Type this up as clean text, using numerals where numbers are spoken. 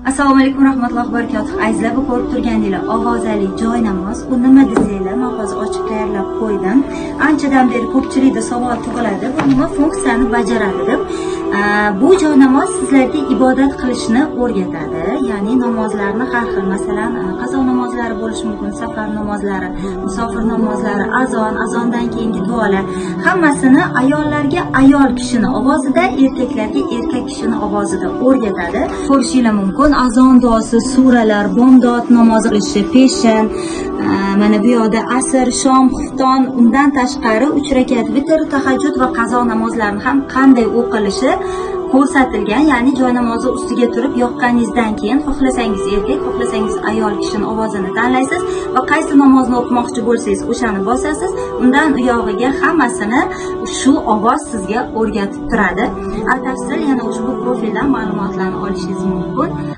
Assalomu alaykum rahmatullohi va barakatuh. Azizlar, bu ko'rib turganingiz ovozali joy namoz. U nima desanglar, men hozir ochib tayyorlab qo'ydim. Anchadan beri ko'pchilikda savol tug'iladi, bu nima funksiyani bajaradi deb. Bu joy namoz sizlarga ibodat qilishni o'rgatadi. Ya'ni namozlarni har xil, masalan, qazo namozlari bo'lishi mumkin, safar namozlari, musofir namozlari, azondan keyingi duolar, hammasini ayollarga ayol kishini ovozida, erkaklarga erkak kishini ovozida o'rgatadi. Ko'rishingiz mumkin. Azon duosi, suralar, bomdod namozi qilishi, peshin, mana bu yoqda asr, shom, xufton, undan tashqari 3 rakat vitr, tahajjud va qazo namozlarini ham qanday o'qilishi ko'rsatilgan. Ya'ni joy namozi ustiga turib yoqqaningizdan keyin xohlasangiz erkak, xohlasangiz ayol kishini ovozini tanlaysiz va qaysi namozni o'qimoqchi bo'lsangiz o'shani bosasiz. Undan u yog'iga hammasini shu ovoz sizga o'rgatib turadi. Batafsil yana ushbu profildan ma'lumotlarni olishingiz mumkin.